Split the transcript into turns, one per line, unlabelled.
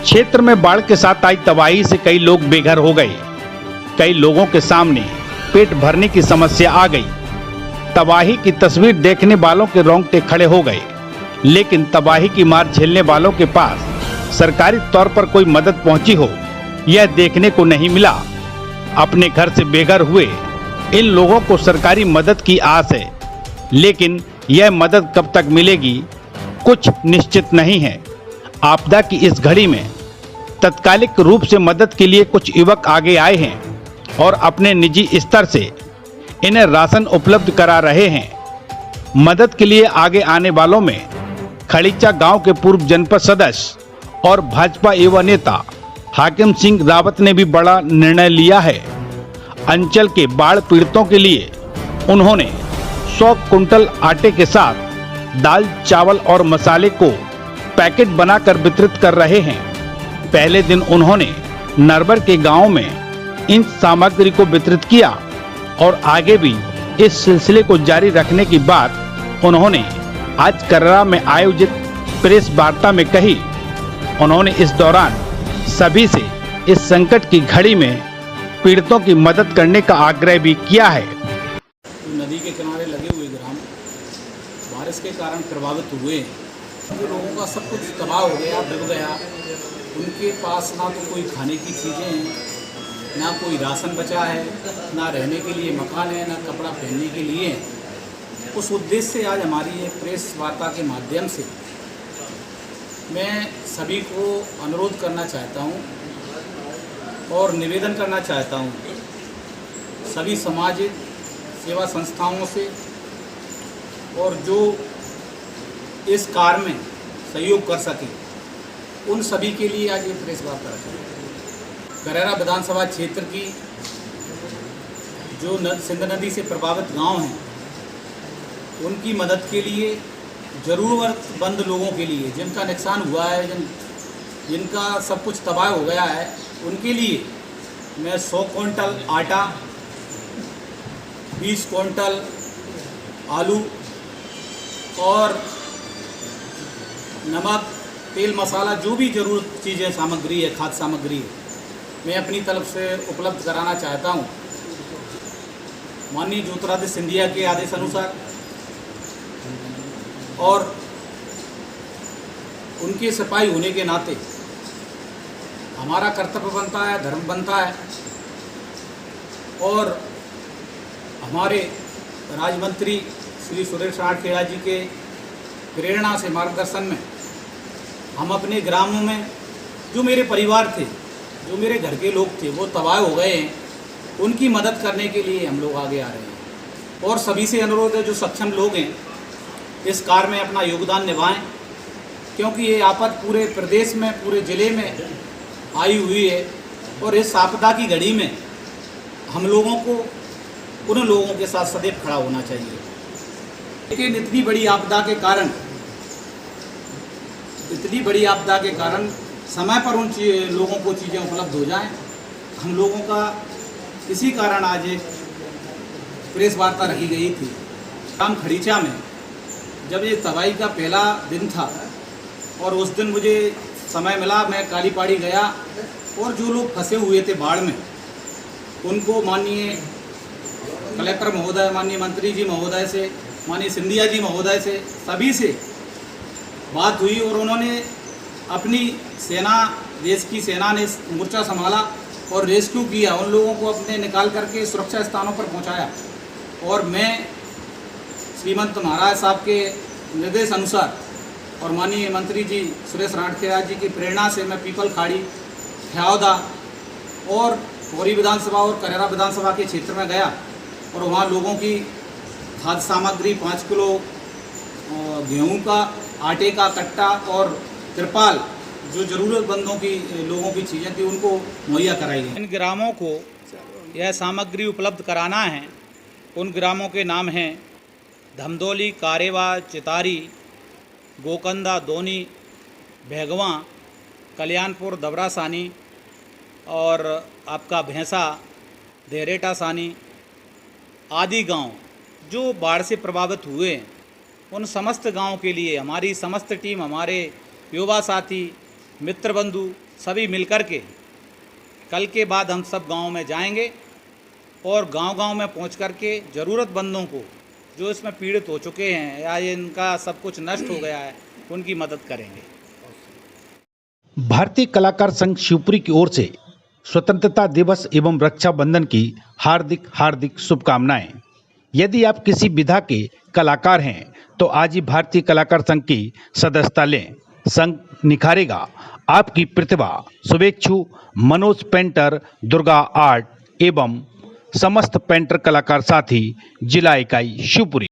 क्षेत्र में बाढ़ के साथ आई तबाही से कई लोग बेघर हो गए। कई लोगों के सामने पेट भरने की समस्या आ गई। तबाही की तस्वीर देखने वालों के रोंगटे खड़े हो गए, लेकिन तबाही की मार झेलने वालों के पास सरकारी तौर पर कोई मदद पहुंची हो, यह देखने को नहीं मिला। अपने घर से बेघर हुए इन लोगों को सरकारी मदद की आस है, लेकिन यह मदद कब तक मिलेगी कुछ निश्चित नहीं है। आपदा की इस घड़ी में तात्कालिक रूप से मदद के लिए कुछ युवक आगे आए हैं और अपने निजी स्तर से इन्हें राशन उपलब्ध करा रहे हैं। मदद के लिए आगे आने वालों में खड़ीचा गांव के पूर्व जनपद सदस्य और भाजपा युवा नेता हाकिम सिंह रावत ने भी बड़ा निर्णय लिया है। अंचल के बाढ़ पीड़ितों के लिए उन्होंने 100 कुंटल आटे के साथ दाल, चावल और मसाले को पैकेट बनाकर वितरित कर रहे हैं। पहले दिन उन्होंने नरबर के गांव में इन सामग्री को वितरित किया और आगे भी इस सिलसिले को जारी रखने की बात उन्होंने आज कर्रा में आयोजित प्रेस वार्ता में कही। उन्होंने इस दौरान सभी से इस संकट की घड़ी में पीड़ितों की मदद करने का आग्रह भी किया है।
नदी के किनारे लगे हुए ग्राम बारिश के कारण प्रभावित हुए, जो लोगों का सब कुछ तबाह हो गया, डूब गया। उनके पास ना तो कोई खाने की चीज़ें हैं, ना कोई राशन बचा है, ना रहने के लिए मकान है, ना कपड़ा पहनने के लिए है। उस उद्देश्य से आज हमारी ये प्रेस वार्ता के माध्यम से मैं सभी को अनुरोध करना चाहता हूँ और निवेदन करना चाहता हूँ सभी सामाजिक सेवा संस्थाओं से, और जो इस कार्य में सहयोग कर सके उन सभी के लिए आज ये प्रेस वार्ता रखी है। करेरा विधानसभा क्षेत्र की जो सिंध नदी से प्रभावित गांव हैं, उनकी मदद के लिए, ज़रूरतमंद लोगों के लिए जिनका नुकसान हुआ है, जिनका सब कुछ तबाह हो गया है, उनके लिए मैं 100 क्विंटल आटा, 20 क्विंटल आलू और नमक, तेल, मसाला, जो भी ज़रूरत चीज़ें सामग्री है, खाद्य सामग्री है, मैं अपनी तरफ से उपलब्ध कराना चाहता हूँ। माननीय ज्योतिरादित्य सिंधिया के आदेश अनुसार और उनके सिपाही होने के नाते हमारा कर्तव्य बनता है, धर्म बनता है, और हमारे राज्य मंत्री श्री सुरेश राणखेड़ा जी के प्रेरणा से, मार्गदर्शन में हम अपने ग्रामों में जो मेरे परिवार थे, जो मेरे घर के लोग थे, वो तबाह हो गए हैं, उनकी मदद करने के लिए हम लोग आगे आ रहे हैं। और सभी से अनुरोध है, जो सक्षम लोग हैं इस कार्य में अपना योगदान निभाएं, क्योंकि ये आफत पूरे प्रदेश में, पूरे ज़िले में आई हुई है। और इस आपदा की घड़ी में हम लोगों को उन लोगों के साथ सदैव खड़ा होना चाहिए। लेकिन इतनी बड़ी आपदा के कारण समय पर उन लोगों को चीज़ें उपलब्ध हो जाएं। हम लोगों का इसी कारण आज एक प्रेस वार्ता रखी गई थी। ग्राम खड़ीचा में जब ये तबाही का पहला दिन था और उस दिन मुझे समय मिला, मैं काली पहाड़ी गया और जो लोग फंसे हुए थे बाढ़ में, उनको माननीय कलेक्टर महोदय, माननीय मंत्री जी महोदय से, माननीय सिंधिया जी महोदय से, सभी से बात हुई और उन्होंने अपनी सेना, देश की सेना ने मोर्चा संभाला और रेस्क्यू किया। उन लोगों को अपने निकाल करके सुरक्षा स्थानों पर पहुंचाया। और मैं श्रीमंत महाराज साहब के निर्देश अनुसार और माननीय मंत्री जी सुरेश राणखेड़ा जी की प्रेरणा से मैं पीपल खाड़ी, ख्यावदा और पौरी विधानसभा और करेरा विधानसभा के क्षेत्र में गया और वहाँ लोगों की खाद्य सामग्री 5 किलो गेहूं का, आटे का कट्टा और तिरपाल, जो ज़रूरतमंदों की लोगों की चीज़ें थी, उनको मुहैया कराई गई। इन ग्रामों को यह सामग्री उपलब्ध कराना है। उन ग्रामों के नाम हैं धमदौली, कारेवा, चितारी, गोकंदा, दोनी, भैगवा, कल्याणपुर, दबरा सानी और आपका भैंसा, देरेटा सानी आदि गांव जो बाढ़ से प्रभावित हुए हैं, उन समस्त गांवों के लिए हमारी समस्त टीम, हमारे युवा साथी, मित्र बंधु सभी मिलकर के कल के बाद हम सब गांव में जाएंगे और गांव-गांव में पहुंच कर के ज़रूरतमंदों को जो इसमें पीड़ित हो चुके हैं या इनका सब कुछ नष्ट हो गया है उनकी मदद करेंगे।
भारतीय कलाकार संघ शिवपुरी की ओर से स्वतंत्रता दिवस एवं रक्षाबंधन की हार्दिक हार्दिक शुभकामनाएं। यदि आप किसी विधा के कलाकार हैं तो आज ही भारतीय कलाकार संघ की सदस्यता लें। संघ निखारेगा आपकी प्रतिभा। शुभेच्छु मनोज पेंटर, दुर्गा आर्ट एवं समस्त पेंटर कलाकार साथी, जिला इकाई शिवपुरी।